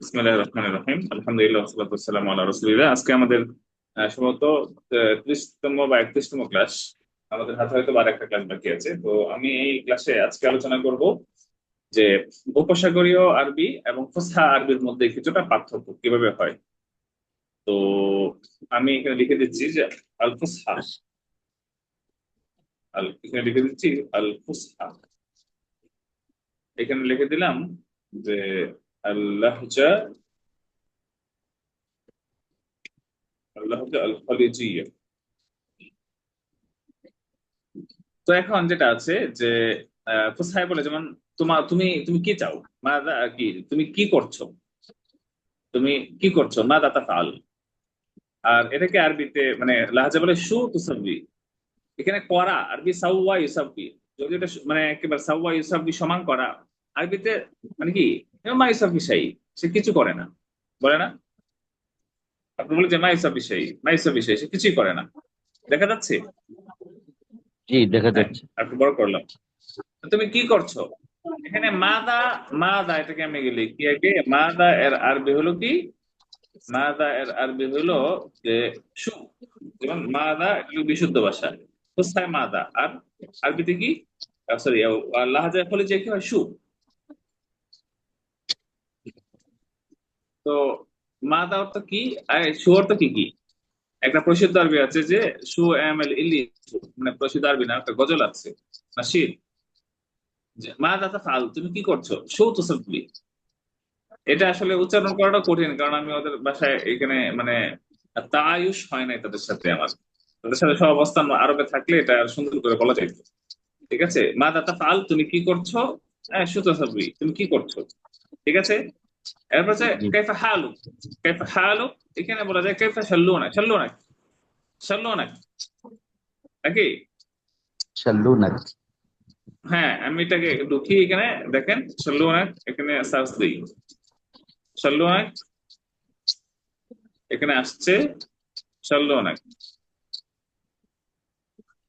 বিসমিল্লাহির রহমানির রহিম। আলহামদুলিল্লাহ ওয়াসসালাতু ওয়াসসালামু আলা রাসূলিল্লাহ। আজকে আমাদের সম্ভবত 30তম বা 31তম ক্লাস। আমাদের হাতে হয়তো আর একটা ক্লাস বাকি আছে। তো আমি এই ক্লাসে আজকে আলোচনা করব যে উপসাগরীয় আরবি এবং ফুসহা আরবির মধ্যে কিছুটা পার্থক্য কিভাবে হয়। তো আমি এখানে লিখে দিচ্ছি যে আল ফুসহা, এখানে লিখে দিচ্ছি আল ফুসহা। এখানে লিখে দিলাম যে আল লাহজা, আল লাহজা আল খালিজিয়া। তো এখন যেটা আছে যে ফুসহায় বলে, যেমন তুমি তুমি কি চাও, মাদা কি, তুমি কি করছো, তুমি কি করছো, মাদা তাফআল। আর এটাকে আরবিতে মানে লাহাজা বলে শু তুসাব্বি। এখানে করা আরবি সাওয়া ইউসাব্বি। যদি এটা মানে একেবারে সাওয়া ইউসাব্বি সমান করা, আরবিতে মানে কি, মা ইউসাব্বি শাই, সে কিছু করে না, বলে না। আপনি বলে যে মা ইউসাব্বি শাই, মা ইউসাব্বি শাই, সে কিছুই করে না। দেখা যাচ্ছে? জি, দেখা হ্যাঁ, যাচ্ছে। একটু বড় করলাম। তো তুমি কি করছো, এখানে মাদা, মাদা এটাকে আমি লিখি আগে। মাদা এর আরবি হলো কি, মাদা এর আরবি হলো যে শু। যেমন মাদা এগুলো বিশুদ্ধ ভাষা, ফুসহায় মাদা। আর আরবিতে কি, সরি, লাহাজায় ফলে যে কি হয়, শু। তো মাদা অর্থ কি, আর শু অর্থ কি কি। একটা প্রসিদ্ধ আরবি আছে যে শু এম এল ইলি, মানে প্রসিদ্ধ আরবি না, একটা গজল আছে না, শির, যে মাদা তাফআল, তুমি কি করছো, শু তুসাব্বি। এটা আসলে উচ্চারণ করাটা কঠিন, কারণ আমি ওদের বাসায় এখানে মানে তায়ুস হয় নাই তাদের সাথে আমার। তাদের সাথে সহ অবস্থান আরবে থাকলে এটা আর সুন্দর করে বলা যাইতো। ঠিক আছে, মা দাতা ফাল, তুমি কি করছো, হ্যাঁ সুতো সাবরি, তুমি কি করছো। ঠিক আছে। এরপর হচ্ছে জি। কাইফা হালু, কাইফা হালু। এখানে বলা যায় কাইফা শাল্লুনা, শাল্লুনা, শাল্লুনা নাকি। শাল্লুনাক। হ্যাঁ, আমি এটাকে ঢুকি এখানে, দেখেন শাল্লুনা, এখানে সার্চ দিই শাল্লুনা, এখানে আসছে শাল্লুনা।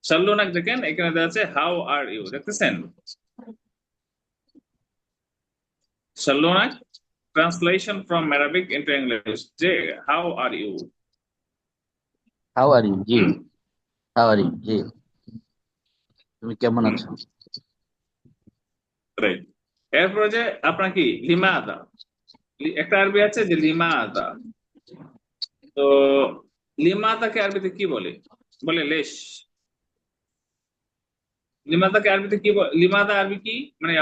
শাল্লুনাক দেখেন এখানে দেওয়া আছে হাউ আর ইউ, দেখতেছেন? শাল্লুনাক translation from Arabic into English, যে how are you. How are you? জি। হুম, হাউ আর ইউ? জি। তুমি কেমন হুম, আছো? রাইট। এরপরে যে আপনার কি লিমাদা, একটা আরবি আছে যে লিমাদা। তো লিমাদাকে আরবিতে কি বলে, বলে লেশ। লিমাদাকে আরবিতে কি বলে, লিমাদা আরবি কি মানে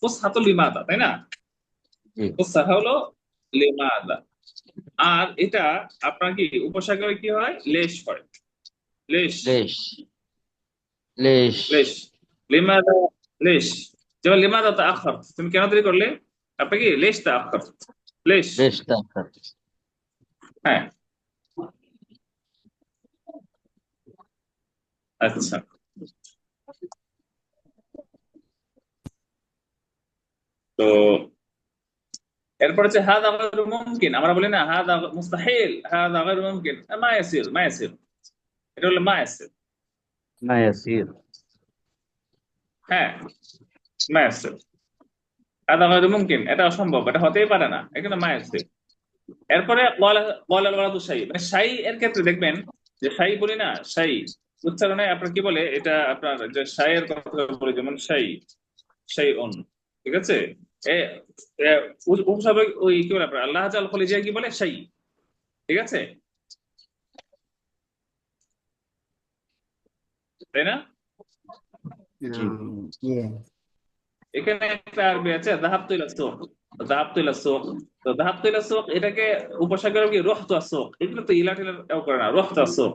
ফুসহা তো লিমাদা, তাই না? জি। ফুসহা হলো লিমাদা। আর এটা আপনার কি উপসাগরে কি হয়, লেশ হয়, লেশ, লেশ। লেশ। লেশ, লিমাদা, লেশ। যেমন লিমাদা তাআখার, তুমি কেন দেরি করলে, আপনি কি লেশ তাআখার, লেশ। লেশ তাখার। হ্যাঁ, আচ্ছা। তো এরপর হচ্ছে হাদা গায়রু মুমকিন, আমরা বলি না হাদা মুস্তাহিল, হাদা গায়রু মুমকিন, মা ইয়াসির, মা ইয়াসির, এটা হলো মা ইয়াসির। মা ইয়াসির। হ্যাঁ, মা ইয়াসির, হাদা গায়রু মুমকিন, এটা অসম্ভব, এটা হতেই পারে না, এখানে মা ইয়াসির। এরপরে ক্বালা, ক্বালা আল ওয়ালাদু শাই, মানে শাই এর ক্ষেত্রে দেখবেন যে শাই বলি না, শাই উচ্চারণে আপনার কি বলে, এটা আপনার যে শাইয়ের কথা বলি, যেমন শাই, শাই অন। ঠিক আছে। এ এ, উপসর্গ ওই কি বলে আপনার আল্লাহ জাল খলিজিয়া কি বলে, শাই। ঠিক আছে, তাই না? জি। ইয়ে এখানে একটা আরবি আছে যাহাবতু ইলা সুক, যাহাবতু ইলা সুক। তো যাহাবতু ইলা সুক এটাকে উপসাগরে কি রুহতু আসুক, এগুলো তো ইলা টিলা এও করে না, রুহতু আসুক,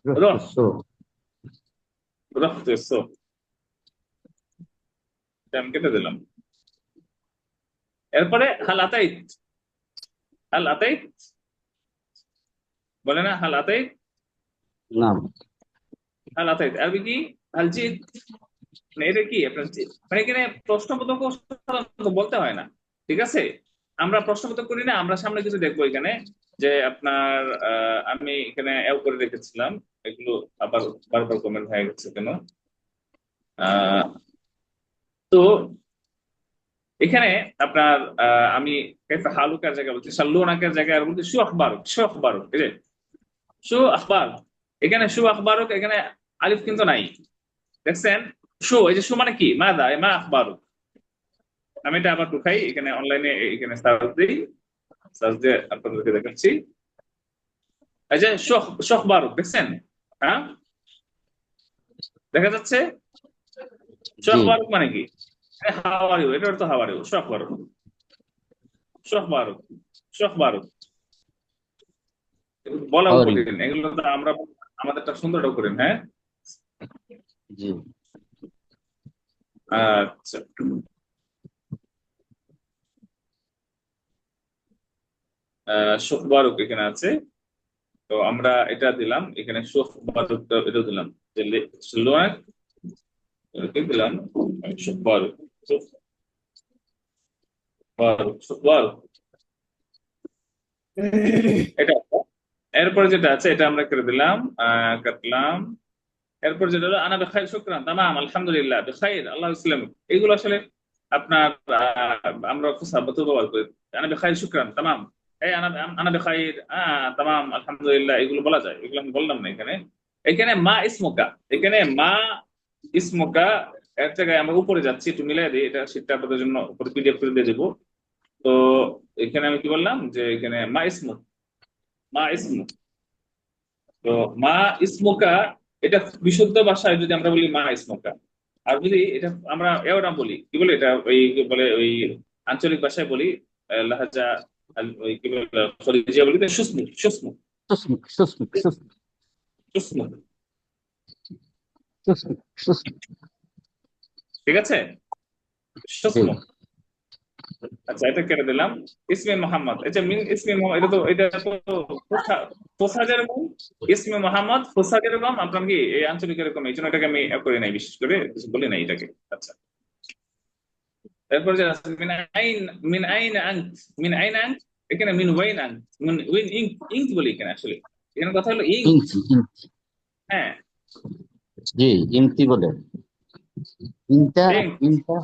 রুহ, রহতু। রুহতু আসুক। এটা আমি কেটে দিলাম। এরপরে হাল আতাইত, হাল আতাইত বলে না, হাল আতাইত, নাম। হাল আতাইত আরবি কি, হাল জিত। মানে এটা কি আপনার মানে এখানে প্রশ্নবোধক সাধারণত বলতে হয় না। ঠিক আছে, আমরা প্রশ্নবোধক করি না, আমরা সামনে কিছু দেখবো এখানে, যে আপনার আমি এখানে এও করে রেখেছিলাম এগুলো, আবার বারবার কমেন্ট হয়ে গেছে কেন। আহ তো এখানে আপনার আমি কাইফা হালুকার জায়গায় বলছি, সাল্লুনাকের জায়গায় আর বলছি শু আখবারুক, শু আখবারুক, এই যে শু আখবার, এখানে শু আখবারুক, এখানে আলিফ কিন্তু নাই, দেখছেন? শু, এই যে শু মানে কি, মা দা মা আখবারুক। আমি এটা আবার ঢুকাই এখানে অনলাইনে, এখানে সার্চ দিই, সার্চ দিয়ে আপনাদেরকে দেখাচ্ছি। এই যে শখ, শখ বারুক, দেখছেন? হ্যাঁ, দেখা যাচ্ছে। জি। শখ বারুক মানে কি? হাউ আর ইউ, এটা তো হাউ আর ইউ, শখ বারুক, শখ বারুক, শখ বারুক। বলাও হাওয়ারি। কঠিন এগুলো, তো আমরা আমাদেরটা সুন্দরটাও করেন, হ্যাঁ। জি। আচ্ছা, শখ বারুক এখানে আছে, তো আমরা এটা দিলাম এখানে, শখ বারুকটা এটা দিলাম, যে লোয়াক এটা দিলাম, শখ বারুক, শখ বারুক, শখ বারুক, এটা। এরপরে যেটা আছে এটা আমরা করে দিলাম, কাটলাম। এরপর যেটা হলো আনা বেখাইর, শুকরান, তামাম, আলহামদুলিল্লাহ, বেখাইর, আল্লাহ ইসলাম, এগুলো আসলে আপনার আমরা ফুসাহাবাতে ব্যবহার করি। আনা বেখাইর, শুকরান, তামাম, এই আনা, আনা বেখাইর, তামাম, আলহামদুলিল্লাহ, এগুলো বলা যায়, এগুলো আমি বললাম না এখানে। এখানে মা ইসমুকা, এখানে মা ইসমুকা, এক জায়গায় আমরা উপরে যাচ্ছি, একটু মিলাই দিই, এটা শীটটা আপনাদের জন্য উপরে পিডিএফ করে দিয়ে দেবো। তো এখানে আমি কি বললাম, যে এখানে মা ইসমুক, মা ইসমুক, তো মা ইসমুকা, এটা বিশুদ্ধ ভাষায় যদি আমরা বলি মা ইসমুকা, আর যদি এটা আমরা এও না বলি, কি বলে এটা, ওই কি বলে, ওই আঞ্চলিক ভাষায় বলি, লাহাজা, ওই কি বলে, খলিজিয়া বলি, তো সুসমুক, সুসমুক, সুস্মিক, সুস্মিক, সুস্মিক, সুসমুক, সুস্মিক, সুস্মিক। ঠিক আছে, জি। সুসমুক। আচ্ছা, এটা কেটে দিলাম। ইসমে মোহাম্মদ, এটা মিন ইসমে মোহাম্মদ, এটা তো ফোসা যেরকম, ইসমে মোহাম্মদ ফোসা যেরকম, আপনার কি এই আঞ্চলিক এরকম, এই জন্য এটাকে আমি করে নাই, বিশেষ করে কিছু বলি নাই এটাকে। আচ্ছা, তারপর যে আছে মিন আইন, মিন আইন আনত, মিন আইন আনত, এখানে মিন ওয়াইন আনত, মিন ওয়াইন ইঙ্ক, ইঙ্ক বলি এখানে আসলে, এখানে কথা হলো ইঙ্ক। ইঞ্চি, ইঞ্চি। হ্যাঁ, জি, ইঞ্চি বলে। ইনটা, ইঙ্ক, ইনটা।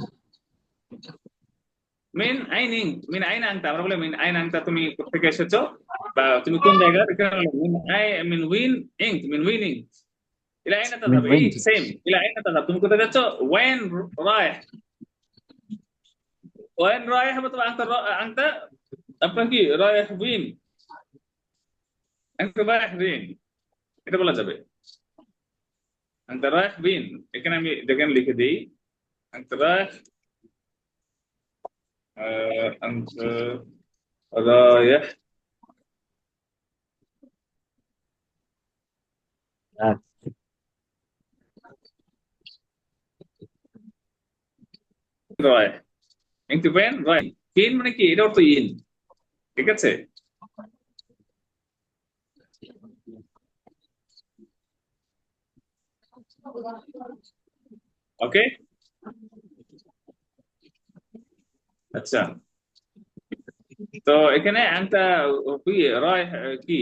মিন আইন ইঙ্ক, মিন আইন আনতা, আমরা বলে মিন আইন আনতা, তুমি কোথা থেকে এসেছো, বা তুমি কোন জায়গার, এখানে হলো মিন আই, মিন উইন ইঙ্ক, মিন উইন ইঙ্ক। ইলা আইনা মিন তাযহাব, এই ওয়েন্টি। সেম, ইলা আইনা তাযহাব, তুমি কোথায় যাচ্ছ, ওয়েন রায়হ, ওয়েন রায়হ मतलब আনতা, আনতা আপনার কি রায়হ উইন, আনতা রায়হ উইন, এটা বলা যাবে। আনতা রায়হ উইন, এখানে আমি দেখেন লিখে দেই, আনতা রায়হ, আনতা রায়হ, রায়হ, কিন্তু ওয়েন রায়হ, ফিন মানে কি, এটা অর্থ ইন, ঠিক আছে। ওকে, আচ্ছা। তো এখানে আনতা কি রায়হ, কি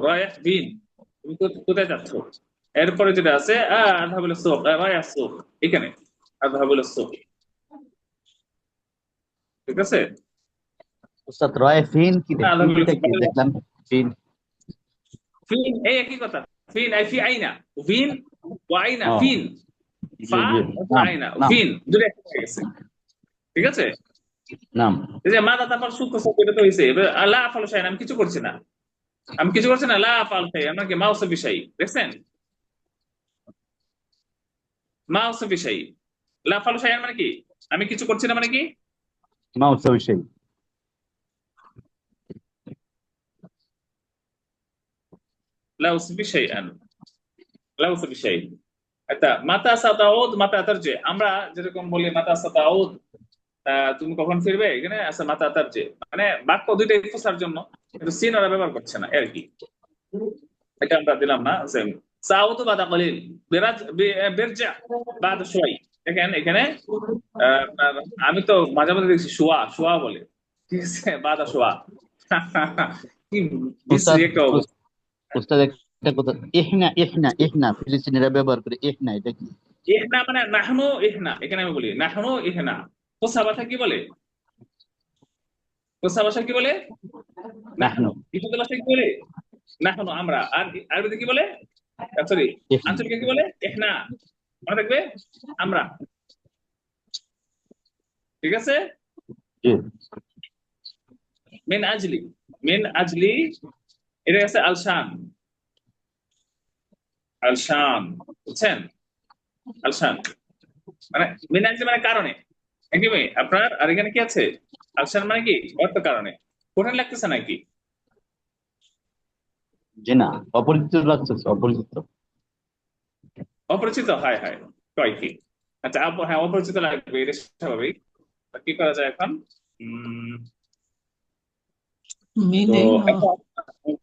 রায়হ বিন, তুমি কোথায় যাচ্ছ। এরপরে যেটা আছে আযহাবুল সুক, রায়হ সুক, এখানে আযহাবুল সুক, ঠিক আছে। উস্তাদ রয় ফিন কি রে? আযহাবুল ফিনটা সুক কি মানে দেখলাম? ফিন। ফিন, এই একই কথা, ফিন আই ফি আইনা, ফিন ও আইনা, ও, ফিন, জি, ফা জি। অথবা নাম, আইনা, নাম, ফিন দুটো এক হয়ে গেছে, ঠিক আছে। নাম। এই যে মাদা তারপর সুখ সুখ, এটা তো হয়েছে, এবার লা আফআলু শাইআন, আমি কিছু করছি না, আমি কিছু করছি না, লা আফআল শাইআন মানে কি, মাউসু বিশাই, দেখছেন, মাউসু বিশাই, লা আফআলু শাইআন মানে কি, আমি কিছু করছি না মানে কি, মাউসা বিষয়। লা উসবি শাইআন, লা উসবি শাই। আচ্ছা, মাতা সাতাউদ মাতা তারজে, আমরা যেরকম বলি মাতা সাতাউদ, তুমি কখন ফিরবে, এখানে আছে মাতা তারজে, মানে বাক্য দুইটাই ফসার জন্য, কিন্তু সিন ওরা ব্যবহার করছে না আর কি, এটা আমরা দিলাম না, সেম। সাউদ বাদা কলিল, বিরাজ, বিরজা বাদ শুয়াই, দেখেন এখানে আপনার, আমি তো মাঝে মাঝে দেখছি শোয়া, শোয়া বলে, ঠিক আছে, বাদা শোয়া। কি উস্তাদ, বিশ্রী একটা অবস্থা। উস্তাদ একটা কথা, ইহনা, ইহনা, ইহনা ফিলিস্তিনিরা ব্যবহার করে, ইহনা এটা কি? ইহনা মানে নাহনু ইহনা, এখানে আমি বলি নাহনু ইহনা, কোসা ভাষা কি বলে? কোসা ভাষা কি বলে? নাহনু। নাহনু। ইহুদি ভাষা কি বলে? নাহনু, আমরা। আর আরবিতে কি বলে? সরি, ইহনা। আঞ্চলিকে কি বলে? ইহনা। মনে থাকবে, আমরা। ঠিক আছে। জি। মিন আজলি, মিন আজলি, এটা আছে আলশান। আলশান, বুঝছেন? আলশান মানে মিন আজলি মানে কারণে, একদমই আপনার। আর এখানে কি আছে? আলশান মানে কি অর্থ, কারণে। কঠিন লাগতেছে নাকি? জি না, অপরিচিত লাগছে, অপরিচিত। অপরিচিত, হায় হায়, কয় কি? আচ্ছা হ্যাঁ, অপরিচিত লাগবে, এটা স্বাভাবিক। তা কি করা যায় এখন? উম তো meaning এখন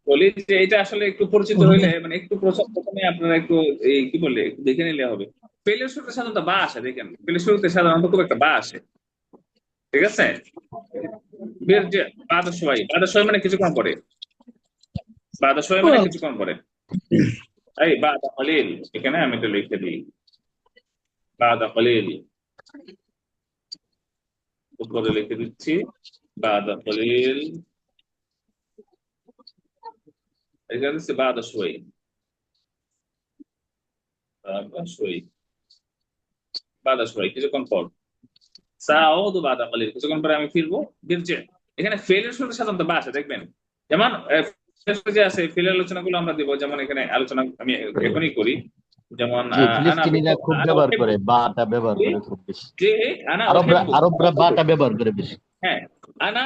বলি যে এটা আসলে একটু পরিচিত হইলে, মানে একটু প্রথমে আপনারা একটু এই কি বলে একটু দেখে নিলে হবে। পেলের শুরুতে সাধারণত বা আসে, দেখেন পেলের শুরুতে সাধারণত খুব একটা বা আসে। ঠিক আছে। বের যে বাদ সময় মানে কিছুক্ষণ পরে। বাদ সময় মানে well, কিছুক্ষণ পরে। এই বাদ কলিল, এখানে আমি এটা লিখে দিই। বাদ কলিল, উপরে লিখে দিচ্ছি। বাদ কলিল, এখানে হচ্ছে বাদ শোয়। বাদ শোয়, বাদ শোয় কিছুক্ষণ পর। সাউদ বাদ কলিল, কিছুক্ষণ পরে আমি ফিরবো। বিরজে, এখানে ফেলের শুরুতে সাধারণত বা আসে, দেখবেন। যেমন ফেলের শুরুতে যে আছে, ফেলের আলোচনাগুলো আমরা দিব, যেমন এখানে আলোচনা আমি এখনই করি। যেমন জি, আনা ফিলিস্তিনিরা খুব আনা ব্যবহার করে, ওহেব্বুক, বাটা ব্যবহার করে খুব বেশি। যে আনা আরবরা ওহেব্বুক, আরবরা বাটা ব্যবহার করে বেশি। হ্যাঁ, আনা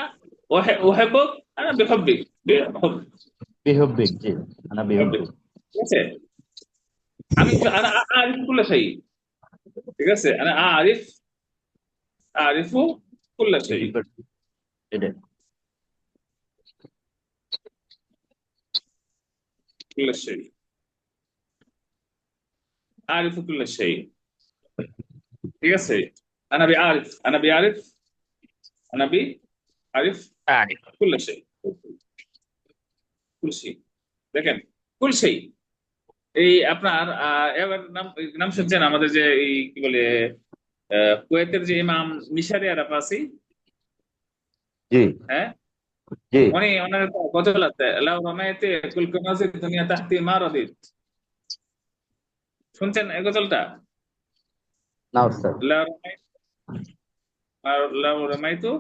ওহেব্বুক, আনা বিহব্বিক, বিহব্বিক, জি। আনা বিহব্বিক। বিহব্বিক। ঠিক আছে। আমি আনা আরিফ কুল্লা শাই। ঠিক আছে, আনা আরিফ, আরিফু কুল্লা শাই। 80%। এটাই। কুল্লা শাই, আরিফু কুল্লা শাই। ঠিক আছে। আনা বি আরিফ, আনা বি আরিফ, আনা বি আরিফ আরিফ। কুল্লা শাই, কুল শাই। দেখেন, কুল শাই। এই আপনার এবার নাম নাম শুনছেন আমাদের যে এই কি বলে কুয়েতের যে ইমাম মিশারি আরাফাসি? জি। হ্যাঁ, জি। উনি ওনার একটা গজল আছে, লাউ রামাইতে কুল কুনাজির দুনিয়া তাহতি মা রাদিত। শুনছেন এই গজলটা? না স্যার। লাউ রামাই, আর লাউ রামাইতু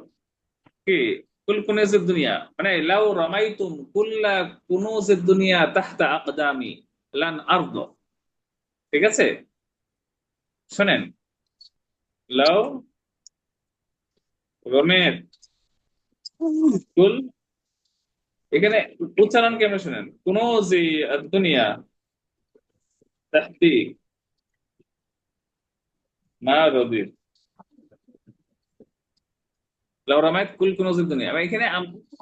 কি কুল কুনাজির দুনিয়া, মানে লাউ রামাইতুম কুল্লা কুনুজির দুনিয়া তাহতা আকদামি লান আরদ। ঠিক আছে, শুনেন। লাউ রমেত কুল, এখানে উচ্চারণ কেমন শুনেন, কুনুজি দুনিয়া তাহতি মা রাদিত। লাউ রামাইত কুল কুনুজির দুনিয়া, মানে এখানে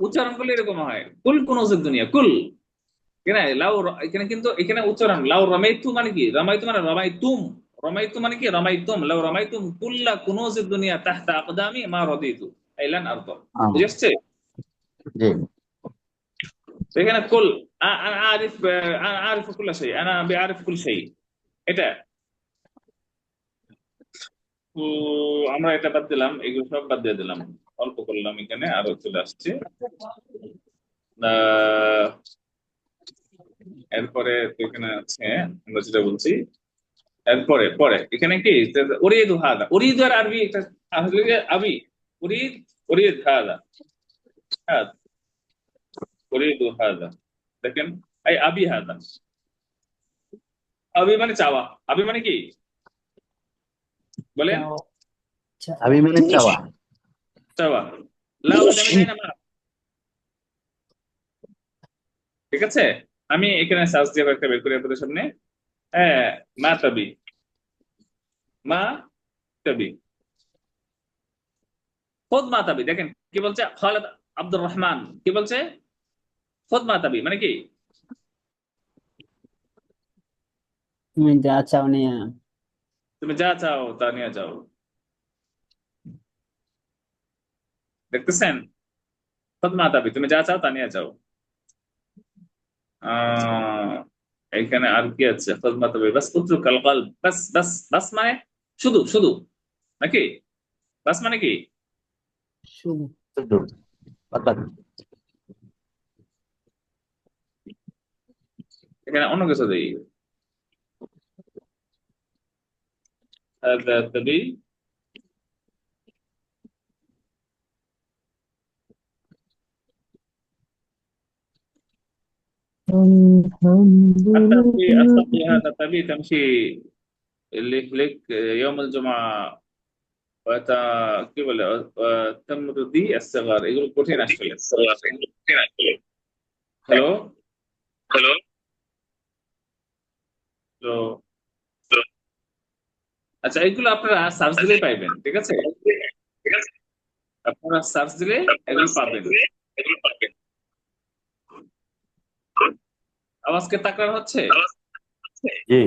উচ্চারণ করলে এরকম হয়, কুল কুনুজির দুনিয়া, কুল। এখানে এখানে কিন্তু এখানে উচ্চারণ লাউ রামাইতু মানে কি, রামাইতু মানে রামাইতুম, রামাইতু মানে কি রামাইতুম, লাউ রামাইতুম কুল্লা কুনুজিদ দুনিয়া তাহতা আকদামি মা রাদিতু আইলান আরদ। আম, বুঝছে? জি। তো এখানে কুল, আনা আরিফ, আনা আরিফু কুল্লা শাই, আনা বিআরিফ কুল শাই, এটা। তো আমরা এটা বাদ দিলাম, এগুলো সব বাদ দিয়ে দিলাম, অল্প করলাম, এখানে আরো চলে আসছে। আহ, এরপরে তো এখানে আছে, আমরা যেটা বলছি এরপরে পরে এখানে কি, উরিদু হাদা, উরিদু আর আরবি একটা আসলে যে আবি, উরিদ, উরিদ হাদা, হ্যাঁ, উরিদু হাদা। দেখেন, এই আবি হাদা, আবি মানে চাওয়া। আবি মানে কি বলেন? ciao, আমি মানে চাওয়া। চাওয়া। লাউ জামি তাই না মা। ঠিক আছে, আমি এখানে সার্চ দিয়ে একটা বের করি আপনাদের সামনে। হ্যাঁ, মা তাবি, মা তাবি, খোদ মা তাবি। দেখেন কি বলছে খালেদ আব্দুর রহমান, কি বলছে? খোদ মা তাবি মানে কি? তুমি যা চাও নিয়ে আনো। তুমি যা চাও তা নিয়ে যাও। দেখতেছেন? খোদ মা তাবি, তুমি যা চাও তা নিয়ে যাও। আহ এখানে আর কি আছে? খজমাত বাস উত্রুক আল কলব, বাস বাস বাস মানে শুধু শুধু, নাকি? বাস মানে কি? শুধু শুধু বাদ বাকি। এখানে অন্য কিছু দেই। هذا تبي التقي هذا تبي تمشي اللي لك يوم الجمعة وت কি বলে تمرضي الصغار এগুলো কঠিন আসলে। হ্যালো হ্যালো তো আচ্ছা, এগুলো আপনারা সার্চ দিলেই পাইবেন, ঠিক আছে? আপনারা সার্চ দিলে এগুলো পাবেন। আওয়াজকে তাকরার হচ্ছে। জি,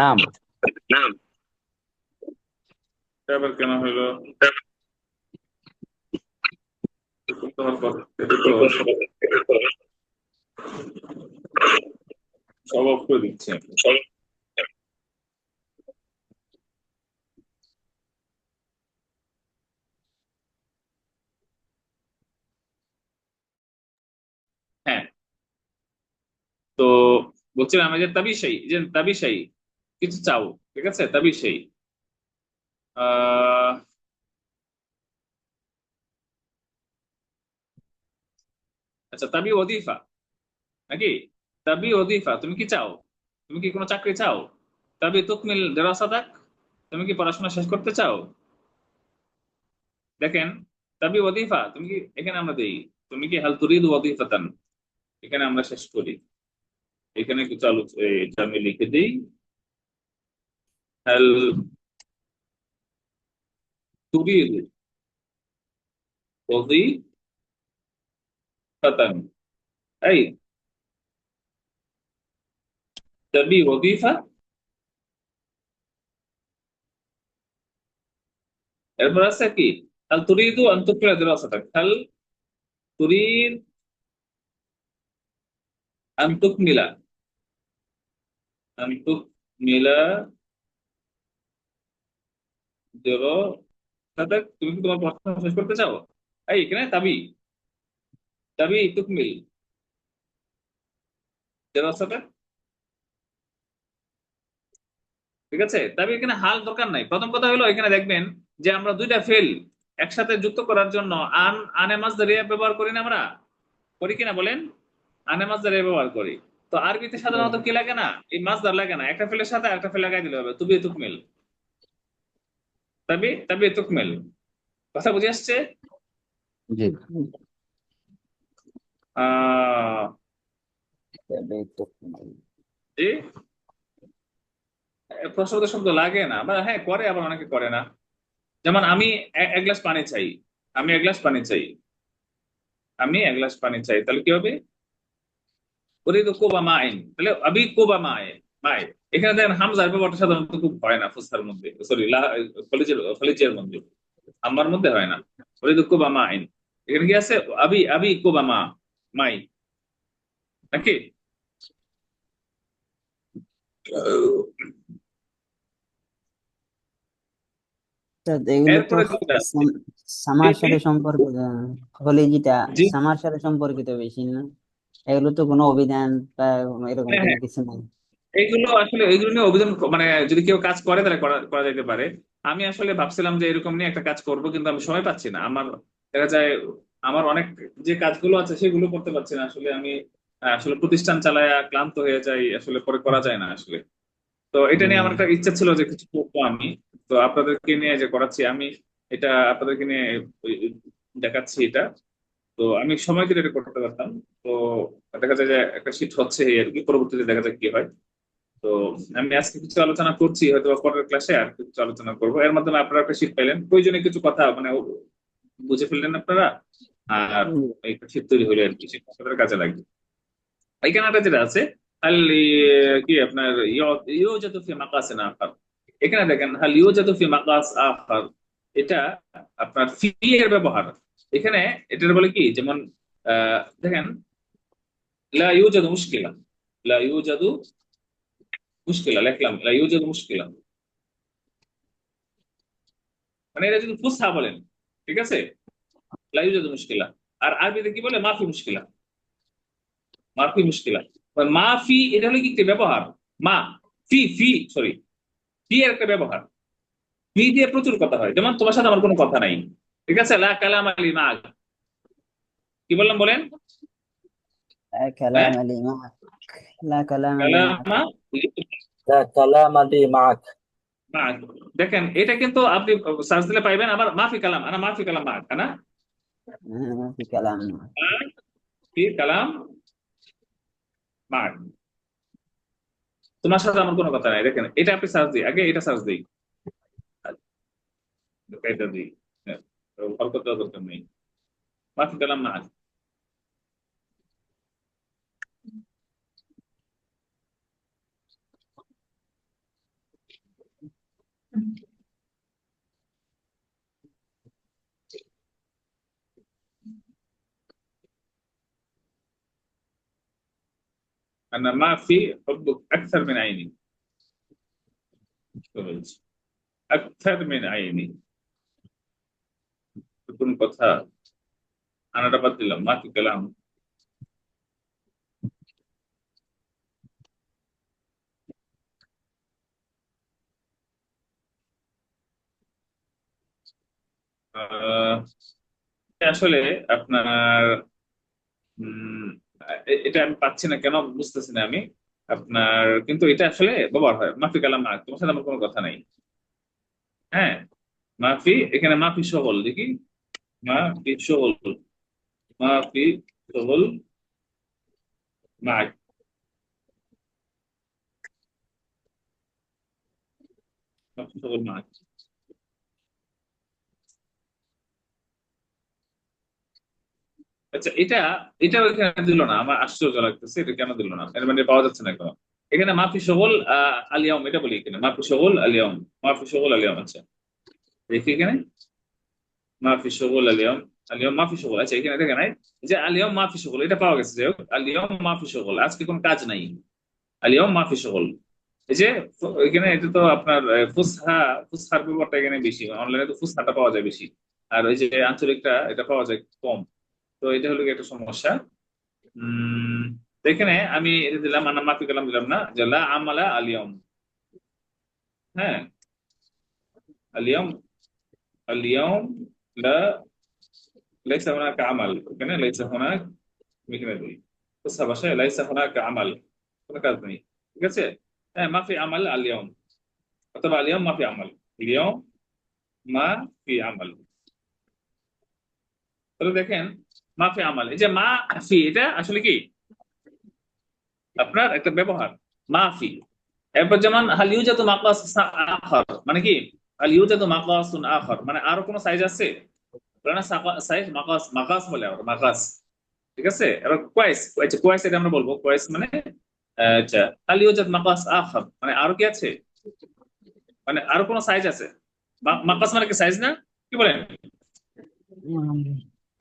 নাম। এটা আবার কেন হলো? তোমার কথা এটা তো সব অফ করে দিচ্ছে। হ্যাঁ, তো বলছিলাম এই যে তাবিশাই, যে তাবিশাই কিছু চাও, ঠিক আছে? তাবিশাই আহ আচ্ছা, তাবি ওদিফা নাকি? তাবি ওদিফা, তুমি কি চাও? তুমি কি কোনো চাকরি চাও? তাবি তুকমিল দেরাসাতাক, তুমি কি পড়াশোনা শেষ করতে চাও? দেখেন, তাবি ওদিফা তুমি কি, এখানে আমরা দেই তুমি কি হাল তুরিদ ওদিফাতান, এখানে আমরা শেষ করি। এখানে কিছু এটা আমি লিখে দিই, হাল তুরিদ ওদিফাতান, এই তাবি ওদিফা, এরপর আছে কি হাল তুরিদু আন তুকমিলা দিরাসাতাক, হাল তুরিদ আন তুকমিলা, আন তুকমিলা দিরাসাতাক, তুমি কি তোমার পড়াশোনা শেষ করতে চাও? এই এখানে তাবি, তাবি তুকমিল দিরাসাতাক, ঠিক আছে? তবে এখানে হাল দরকার নাই। প্রথম কথা হলো এখানে দেখবেন যে আমরা দুইটা ফেল একসাথে যুক্ত করার জন্য আনে মাসদারিয়া ব্যবহার করি না আমরা, করি কিনা বলেন? আনে মাসদারিয়া ব্যবহার করি। তো আরবিতে সাধারণত কি লাগে না, এই মাসদার লাগে না, একটা ফেলের সাথে একটা ফেল লাগাই দিলে হবে, তুবি তুকমিল, তবে তবে তুকমিল। কথা বুঝে আসছে? জি, আহ জি, প্রশ্ন শব্দ লাগে না বা হ্যাঁ করে, আবার অনেকে করে না। যেমন আমি এক গ্লাস পানি চাই, আমি এক গ্লাস পানি চাই, আমি এক গ্লাস পানি চাই, তাহলে কি হবে? উরিদু কুবা মাইন, তাহলে আবি কুবা মাই। এখানে দেখেন হামজার ব্যাপারটা সাধারণত খুব হয় না ফুসকার মধ্যে, সরি ফলিজের মধ্যে, আমার মধ্যে হয় না। উরিদু কুবা মাইন, এখানে কি আছে? আবি আবি কুবা মাই নাকি? এগুলো তো এরপরে যেটা আছে, সামার সাথে সম্পর্কিত, কলেজিটা জি, সামার সাথে সম্পর্কিত বেশি না? এগুলো তো কোনো অভিধান বা এরকম হ্যাঁ কোনো হ্যাঁ, কিছু নাই। এইগুলো আসলে এইগুলো নিয়ে অভিযান মানে যদি কেউ কাজ করে তাহলে করা করা যেতে পারে। আমি আসলে ভাবছিলাম যে এরকম নিয়ে একটা কাজ করব, কিন্তু আমি সময় পাচ্ছি না। আমার দেখা যায় আমার অনেক যে কাজগুলো আছে সেগুলো করতে পারছি না আসলে। আমি আসলে প্রতিষ্ঠান চালায় ক্লান্ত হয়ে যাই, আসলে পরে করা যায় না আসলে। তো এটা নিয়ে আমার হম। একটা ইচ্ছা ছিল যে কিছু করবো আমি। তো আপনাদেরকে নিয়ে যে করাচ্ছি আমি, এটা আপনাদেরকে নিয়ে ওই দেখাচ্ছি এটা। তো আমি সময় দিলে এটা করতে পারতাম। তো দেখা যায় যে একটা শীট হচ্ছে এই আর কি, পরবর্তীতে দেখা যায় কি হয়। তো আমি আজকে কিছু আলোচনা করছি, হয়তো বা পরের ক্লাসে আর কিছু আলোচনা করবো, এর মাধ্যমে আপনারা একটা শীট পেলেন, প্রয়োজনে কিছু কথা মানে বুঝে ফেললেন আপনারা। আর এই শীট তৈরি হলে আর কি সেটা আপনাদের কাজে লাগবে। এই কানাডা যেটা আছে হাল কি আপনার ইউজাদু ফি মাকাসিন আখার, এখানে দেখেন হাল ইউজাদু ফি মাকাস আখার, এটা আপনার ফি এর ব্যবহার এখানে। এটার বলে কি, যেমন দেখেন লা ইউজাদু মুশকিলা, লা ইউজাদু মুশকিলা লিখলাম, লা ইউজাদু মুশকিলা, মানে এটা যদি ফুসহা বলেন, ঠিক আছে, লা ইউজাদু মুশকিলা। আর আরবিতে কি বলে? মাফি মুশকিলা, মাফি মুশকিলা। মাফি এটা হলো কি একটা ব্যবহার। মা ফি ফি সরি, ফি এর একটা ব্যবহার। ফি দিয়ে প্রচুর কথা হয়, যেমন তোমার সাথে আমার কোনো কথা নাই, ঠিক আছে, লা কালাম আলি মাক। কি বললাম বলেন? لا হ্যাঁ, كلام لي معك. لا كلام لي معك. কালামা لا كلام لي معك. মাক। দেখেন এটা কিন্তু আপনি সার্চ দিলে পাইবেন। আবার মাফি কালাম, আনা মাফি কালাম মাক, আনা ما في كلام معك. ফি কালাম মাক। তোমার সাথে আমার কোনো কথা নাই। দেখেন এটা আপনি সার্চ দিই, আগে এটা সার্চ দিই, এটা দিই, হ্যাঁ, অল্প দেওয়ার দরকার নেই। মাফি কালাম মাক। أنا ما في حبك أكثر من عيني، أكثر من عيني تكون কথা। আনাটা বাদ দিলাম, মা কি কালাম। আহ, এটা আসলে আপনার উম, এটা আমি পাচ্ছি না কেন, বুঝতেছি না আমি আপনার, কিন্তু এটা আসলে ব্যবহার হয়। মাফি কালাম মা, তোমার সাথে আমার কোনো কথা নাই। হ্যাঁ, মাফি, এখানে মাফি সবল দেখি, মাফি সবল, মাফি সবল মা, মাফি সবল মা। আচ্ছা, এটাও এখানে দিল না, আমার আশ্চর্য লাগতেছে, এটা কেন দিল না, এর মানে পাওয়া যাচ্ছে না কেন। এখানে মাফি সগল আলিয়ম, এটা বলি এখানে মাফি সগল আলিয়ম, মাফি সগল আলিয়ম। আচ্ছা দেখি এখানে মাফি সগল আলিয়ম, আলিয়ম মাফি সগল। আচ্ছা এখানে দেখেন নাই যে আলিয়ম মাফি সগল, এটা পাওয়া গেছে। যাই হোক, আলিয়ম মাফি সগল, আজকে কোনো কাজ নাই, আলিয়ম মাফি সগল। এই যে এখানে এটা তো আপনার ফুসহা, ফুসহার ব্যাপারটা এখানে বেশি, অনলাইনে তো ফুসহাটা পাওয়া যায় বেশি, আর ওই যে আঞ্চলিকটা এটা পাওয়া যায় কম। তো এটা হলো গিয়ে একটা সমস্যা। উম তো এখানে আমি এটা দিলাম, আনা মাফি কালাম দিলাম না, যে লা আমালা আলিয়ম। হ্যাঁ, আলিয়ম, আলিয়ম লা, লাইসা হুনাকা আমাল, এখানে লাইসা হুনাক, আমি এখানে দিই বুঝছা ভাষায়, লাইসা হুনাকা আমাল, কোনো কাজ নেই, ঠিক আছে। হ্যাঁ, মাফি আমাল আলিয়ম, অথবা আলিয়ম মাফি আমাল, আলিয়ম মা ফি আমাল। তাহলে দেখেন মাফি আমাল, এই যে মা ফি, এটা আসলে কি আপনার একটা ব্যবহার, মাফি। এরপর যেমন হাল ইউজাদু মাকাস আখার, মানে কি হাল ইউজাদু মাকাসুন আখার, মানে আরো কোনো সাইজ আছে, বলে না সাইজ, মাকাস, মাকাস বলে আমরা, মাকাস, ঠিক আছে। এবার কোয়েস, আচ্ছা কোয়েস এটা আমরা বলবো, কোয়েস মানে আচ্ছা, হাল ইউজাদ মাকাস আখার মানে আরো কি আছে, মানে আরো কোনো সাইজ আছে। মাকাস মানে কি সাইজ না, কি বলেন?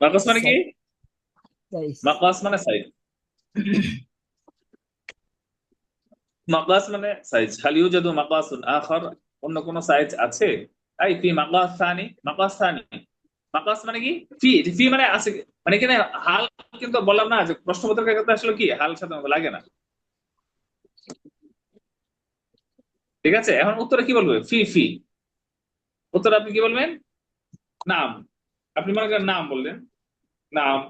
মাকাস মানে কি? سيد سيد. মাকাস মানে সাইজ, মাকাস মানে সাইজ। হাল ইউজাদু মাকাসুন আখার, অন্য কোন সাইজ আছে? আই ফি মাকাস সানি, মাকাস সানি, মাকাস মানে কি ফি, ফি মানে আছে, মানে এখানে হাল, কিন্তু বললাম না যে প্রশ্নবোধকের ক্ষেত্রে আসলে কি হাল সাধারণত লাগে না, ঠিক আছে। এখন উত্তরে কি বলবে? ফি ফি। উত্তরে আপনি কি বলবেন? নাম। আপনি মনে করেন নাম বললেন, নাম,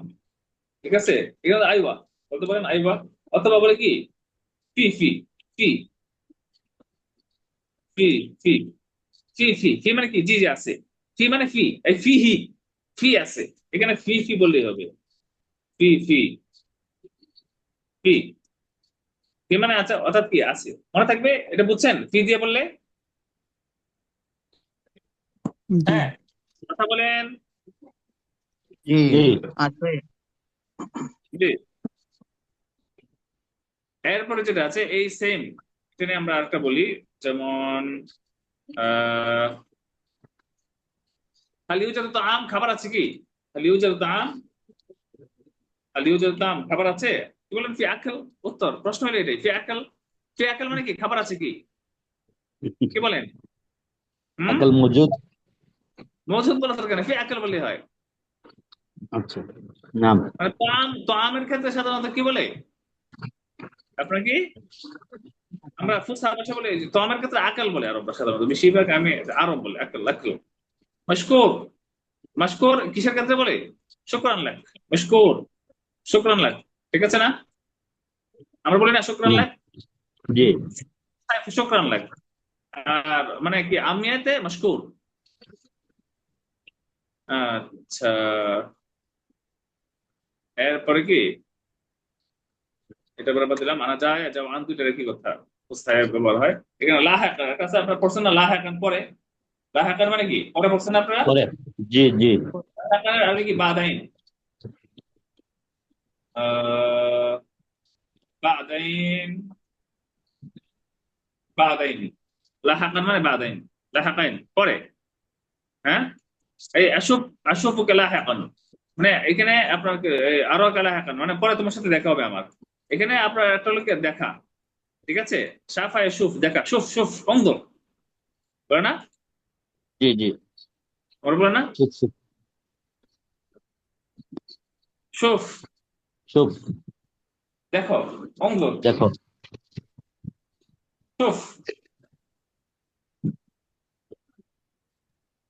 ঠিক আছে। এখানে আইওয়া বলতে পারেন, আইওয়া, অথবা বলে কি ফি ফি, ফি ফি ফি, ফি ফি, ফি মানে কি জি জি আছে, ফি মানে ফি, এই ফি হি, ফি আছে, এখানে ফি ফি বললেই হবে, ফি ফি, ফি, ফি মানে আছে, অর্থাৎ কি আছে, মনে থাকবে, এটা বুঝছেন ফি দিয়ে বললে? জি হ্যাঁ, কথা বলেন। জি। জি আছে। জি। এরপরে যেটা আছে এই সেম, এটা নিয়ে আমরা আরেকটা বলি, যেমন আহ হালিউজার তো আম, খাবার আছে কি? হালিউজার তো আম, হালিউজার তো আম, খাবার আছে, কি বলেন? ফি আকেল। উত্তর, প্রশ্ন হলো এটাই, ফি আকেল। ফি আকেল মানে কি খাবার আছে কি, কি বলেন? হুম, अकल मौजूद। মজুদ বলা দরকার নেই, ফি আকেল বললে হয়। আচ্ছা, নাম। মানে তোয়ামের ক্ষেত্রে সাধারণত কি বলে আপনার কি, আমরা ফুসা ভাষা বলে, তোয়ামের ক্ষেত্রে আকাল বলে আরবরা সাধারণত, বেশিরভাগ আমি আরব বলে আকাল আকাল। মাশকুর, মাশকুর কিসের ক্ষেত্রে বলে? শুকরান লাক, মাশকুর, শুকরান লাক, ঠিক আছে না? আমরা বলি না শুকরান জি লাক, জি শুকরান লাক। আর মানে কি আমিয়াতে মাশকুর। আচ্ছা, এরপরে কি, এটা বরাবর দিলাম, আনা যায় যা আন, দুইটার কি কথা মুস্তাহিব ব্যবহার হয়। এখানে লাহাকান, এটা আছে আপনার পড়ছেন না, লাহাকান পরে, লাহাকান মানে কি পরে পড়ছেন না আপনারা? পরে। জি জি লাহাকানের আগে কি বাদাইন, আহ বাদাইন, বাদাইন, লাহাকান মানে বাদাইন, লাহাকাইন পরে, হ্যাঁ। এই আশুফ, আশুফুকে লাহাকান, মানে এখানে আপনার আরো লাহাকান মানে পরে তোমার সাথে দেখা হবে আমার। এখানে আপনার একটা লোকের দেখা, ঠিক আছে, সাফা শুফ দেখা, শুফ শুফ অন্ধ, বলে না, জি জি ওরা বলে না, শুভ শুভ শুফ শুভ দেখো, অন্ধ, দেখো। শুফ,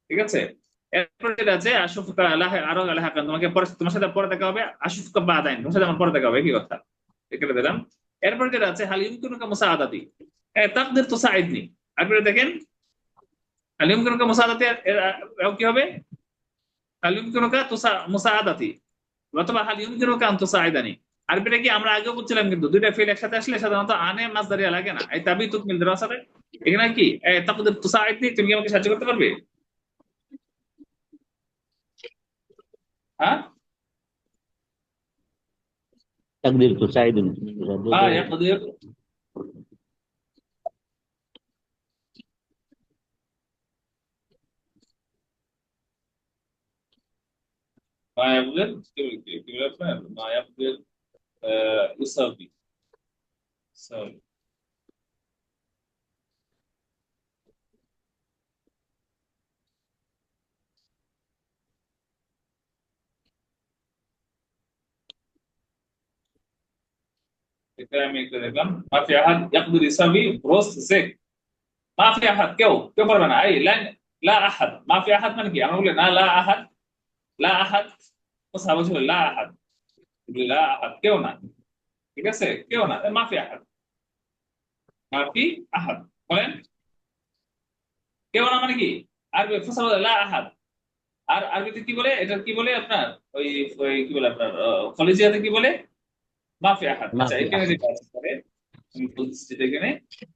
ঠিক আছে। এরপর যেটা আছে আশুফুকা লাহা, আরো লাহাকান, তোমাকে পরে, তোমার সাথে পরে দেখা হবে, আশুফুকা বাদাইন, তোমার সাথে আমার পরে দেখা হবে, কি কথা, এখানে দিলাম। এরপর যেটা আছে হাল ইউমকিনুকা মুসাআদাতি, তাকদির তুসাইদনি, আপনি দেখেন হাল ইউমকিনুকা মুসাআদাতি, কি হবে, হাল ইউমকিনুকা মুসাআদাতি, অথবা হাল ইউমকিনুকা আন তুসাইদানি। আরবিটা কি আমরা আগেও বলছিলাম, কিন্তু দুইটা ফেল একসাথে আসলে সাধারণত আনে মাসদারিয়া লাগে না, এই তাবি তুকমিল দিরাসাতে। এখানে কি তাকদির তুসাইদনি, তুমি কি আমাকে সাহায্য করতে পারবে? হ্যাঁ, তাকদির তো চাইদিন। হ্যাঁ ইয়াকদির, ما يبغض، كيف আপনার ما يبغض يساوي، يساوي এটা আমি একটা দেখলাম, ما في احد يقدر يساوي بروست زيك، ما في احد কেউ পারবে না, এই লাইন لا احد، ما في احد মানে কি, আমরা বলি না لا احد، لا احد সাহাবা ছিল لا احد, لا احد কেউ না, ঠিক আছে, কেউ না, ما في احد, ما في احد বলেন, কেউ না মানে কি, আরবি ফুসাল লা আহাদ। আর আরবিতে কি বলে, এটা কি বলে আপনার, ওই ওই কি বলে আপনার কলেজিয়াতে কি বলে, মাফি আহাদ। আচ্ছা, মাফি এখানে আহাদ। যেটা আছে পরে আমি বলছি যেটা এখানে,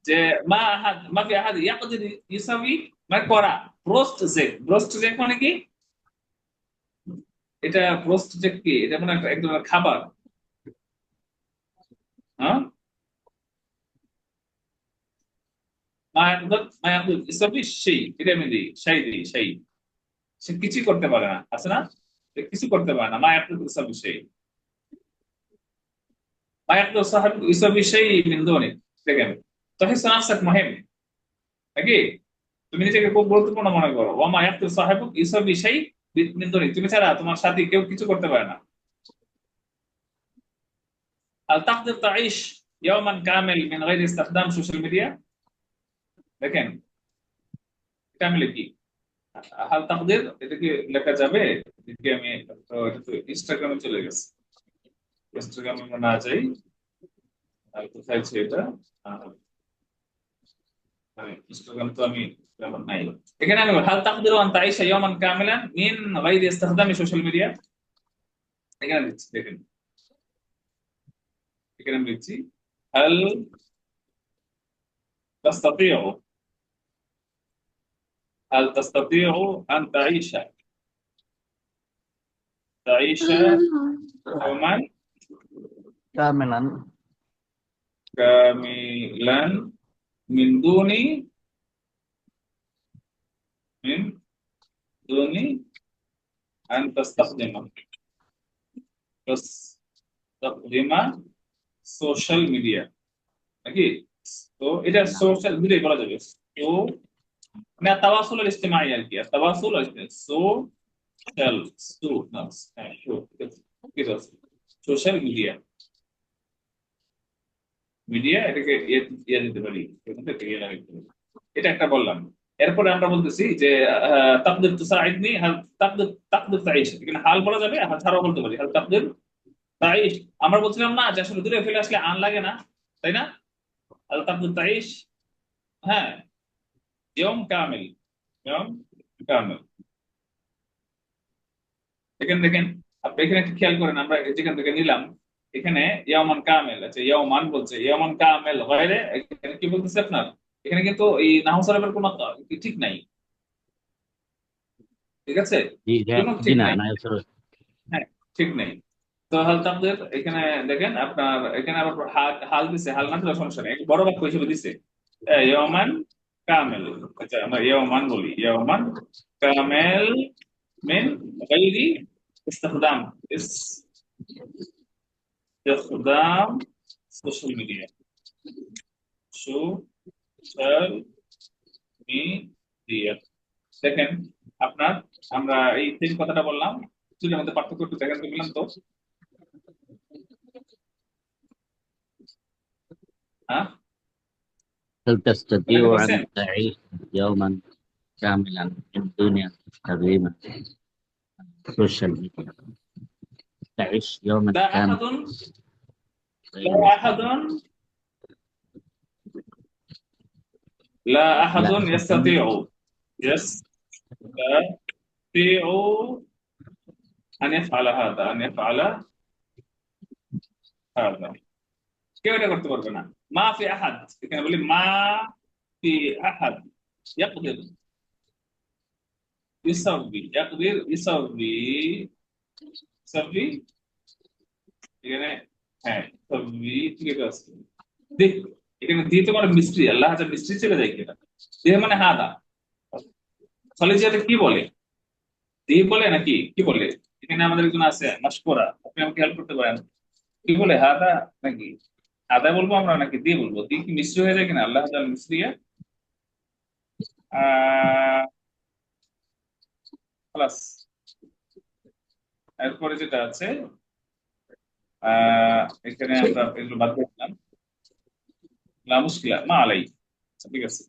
যে মা আহাদ, মাফি আহাদ ইয়াকদির ইউসাবি, মানে করা, ব্রোস্ট জেক মানে কি, এটা ব্রোস্ট জেক কি, এটা মানে একটা এক ধরনের খাবার, হ্যাঁ। মা ইয়াকদির ইউসাবি সেই, এটা আমি দিই সেই, সে কিছু করতে পারে না, আছে না, সে কিছু করতে পারে না, মা ইয়াকদির ইউসাবি সেই, মা ইয়াকদির সাহেব ইউসাবি সেই মিন দুনি, দেখেন তহিস নাফসাক মুহিম, নাকি তুমি নিজেকে খুব গুরুত্বপূর্ণ মনে করো, ওয়ামা ইয়াকতুল সাহেবুক ইউসাবি শাই মিন দুনি, তুমি ছাড়া তোমার সাথী কেউ কিছু করতে পারে না। আল তাকদির তাঈশ ইয়াওমান কামিল মিন গায়রি ইস্তিখদাম সোশ্যাল মিডিয়া, দেখেন এটা আমি লিখি, হাল তাকদির, এটা কি লেখা যাবে, এদিকে আমি এটা তো ইনস্টাগ্রামে চলে গেছে, ইনস্টাগ্রামে আমরা না যাই, আর কোথায় আছে এটা, ইনস্টাগ্রাম তো আমি তেমন নাই। এখানে আমি হাল তাকদির আন তাঈশা ইয়াওমান কামিলান মিন গায়রি ইস্তিখদাম সোশ্যাল মিডিয়া, এখানে দিচ্ছি দেখেন, এখানে আমি লিখছি هل تستطيع، هل تستطيع أن تعيش يوما কামেলান। كاملا من دون، من دون أن تستخدم সোশ্যাল মিডিয়া, নাকি? তো এটা সোশ্যাল মিডিয়া বলা যাবে, মানে তাওয়াসুল ইজতিমাই আর কি, তাওয়াসুল সোশ্যাল সোশ্যাল মিডিয়া, মিডিয়া এটাকে ইয়ে দিতে পারি, এখান থেকে ইয়ে লাগাইতে পারি। এটা একটা বললাম। এরপরে আমরা বলতেছি যে তাকদির তুসাইদনি হাল তাকদির তাইশ, এখানে হাল বলা যাবে, হাল ছাড়াও বলতে পারি, হাল তাকদির তাইশ। আমরা বলছিলাম না যে আসলে দূরে ফেলে আসলে আন লাগে না, তাই না? হাল তাকদির তাইশ, হ্যাঁ, ইয়ম কামিল, ইয়ম কামিল। এখানে দেখেন, আপনি এখানে একটু খেয়াল করেন, আমরা যেখান থেকে নিলাম এখানে ইয়ামান কামেল, আচ্ছা ইয়ামান বলছে, ইয়ামান কামেল গায়রে, এখানে কি বলতেছে আপনার, এখানে কিন্তু এই নাহু সরফের কোনো ঠিক নাই, ঠিক আছে, জি কোনো জি ঠিক না নাই, না স্যার। হ্যাঁ, ঠিক নেই। তো হাল তাকদির এখানে দেখেন আপনার, এখানে আবার হাল হাল দিছে, হাল না দিলে সমস্যা নেই, বড় বাক্য হিসেবে দিছে ইয়ামান কামেল। আচ্ছা আমরা ইয়ামান বলি, ইয়ামান কামেল من غير استخدام استخدام السوشيال ميديا، সোশ্যাল মিডিয়া। দেখেন আপনার, আমরা এই তিন কথাটা বললাম, দুটোর মধ্যে পার্থক্য একটু দেখেন তো, বললাম তো, হ্যাঁ, هل দেখতে تستطيع পাচ্ছেন? أن تعيش يوما كاملا من دون أن تستخدم السوشيال ميديا؟ تعيش يوما لا كاملا أحد غير لا أحد لا أحد لا أحد يستطيع أن يفعل هذا، أن يفعل هذا، কেউ এটা করতে পারবে না। মা ফি আহাদ, এখানে বলি মা ফি আহাদ ইয়াকদির, ইউসাবি ইয়াকদির ইউসাবি, ইউসাবি এখানে, হ্যাঁ ইউসাবি, ঠিক আছে। দেখ এখানে দিয়ে তো মানে মিস্ত্রি, আল্লাহ হাজার মিস্ত্রি চলে যায় কিনা, দেহ মানে হাদা, কলেজিয়াতে কি বলে, দিয়ে বলে নাকি কি বলে? এখানে আমাদের একজন আছে মাসকোরা, আপনি আমাকে হেল্প করতে পারেন, কি বলে, হাদা নাকি হাদা বলবো আমরা, নাকি দিয়ে বলবো? দিয়ে কি মিস্ত্রি হয়ে যায় কিনা, আল্লাহ হাজার মিস্ত্রি? প্লাস এরপরে যেটা আছে এখানে আমরা এগুলো বাদ দিয়ে দিলাম, লা মুশকিলা মা আলাই, আচ্ছা, ঠিক আছে।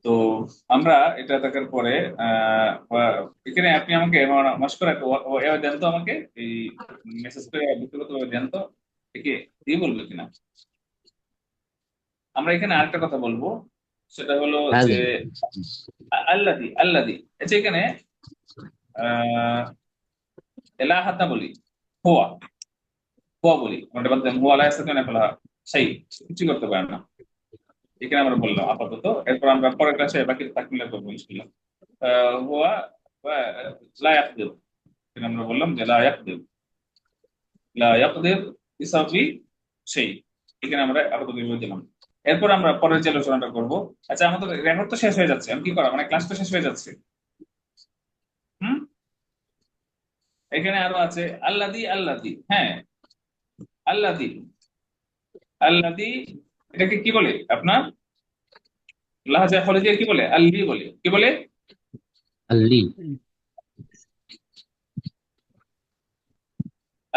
তো আমরা এটা দেখার পরে এখানে আপনি আমাকে মাস্কর দেন তো আমাকে, এই মেসেজ করে ব্যক্তিগতভাবে দেন তো, একে দিয়ে বলবো কিনা। আমরা এখানে আরেকটা কথা বলবো, সেটা হলো যে هذه আল্লাদি আল্লাদি, আচ্ছা এখানে এলা হাত না বলি, হুয়া হুয়া বলি, আমরা বাদ দেন, হুয়া আলাইহিস সালাম ফেলা সেই কিছু করতে পারে না, এখানে আমরা বললাম আপাতত। এরপর আমরা পরের ক্লাসে বাকি তাকমিলা করবো ইনশাআল্লাহ। হুয়া লা ইয়াকদির, এখানে আমরা বললাম যে লা ইয়াকদির ইসাবি সেই, এখানে আমরা আপাতত বিবরণ দিলাম। এরপর আমরা পরের যে আলোচনাটা করবো, আচ্ছা আমাদের রেকর্ড তো শেষ হয়ে যাচ্ছে, আমি কি করা, মানে ক্লাস তো শেষ হয়ে যাচ্ছে। হুম, এখানে আরো আছে আল্লাদি আল্লাদি, হ্যাঁ আল্লাদি আল্লাদি, এটাকে কি বলে আপনার লাহাজা খলিজিয়া, কি বলে, আল্লি বলে, কি বলে, اللي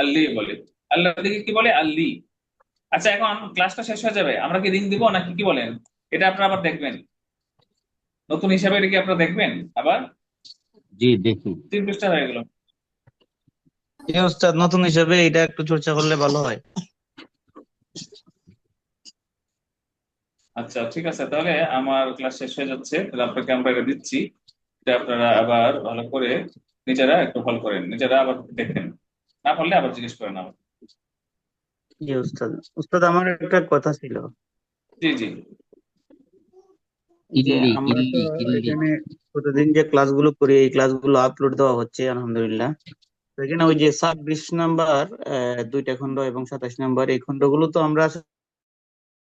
আল্লি বলে, আল্লাদিকে কি বলে, আল্লি। আচ্ছা এখন ক্লাসটা শেষ হয়ে যাবে, আমরা কি রিং দিব নাকি, কি বলেন? এটা আপনারা আবার দেখবেন, নতুন হিসাবে এটা কি আপনারা দেখবেন আবার? জি দেখি। 3 পৃষ্ঠা হয়ে গেল। এই ওস্তাদ, নতুন হিসেবে এটা একটু চর্চা করলে ভালো হয়। আচ্ছা ঠিক আছে, তাহলে আমার ক্লাস শেষ হয়ে যাচ্ছে, তাহলে আপনাকে আমরা এটা দিচ্ছি, এটা আপনারা আবার ভালো করে নিজেরা একটু ফলো করেন, নিজেরা আবার দেখেন, না পারলে আবার জিজ্ঞেস করেন আবার। জি ওস্তাদ। ওস্তাদ, আমার একটা কথা ছিল জি জি, যে ইল্লি আমরা তো ইল্লি ইল্লি এখানে প্রতিদিন যে ক্লাসগুলো করি, এই ক্লাসগুলো আপলোড দেওয়া হচ্ছে আলহামদুলিল্লাহ। তো এখানে ওই যে 26 নাম্বার 2টা খণ্ড এবং 27 নাম্বার এই খণ্ডগুলো তো আমরা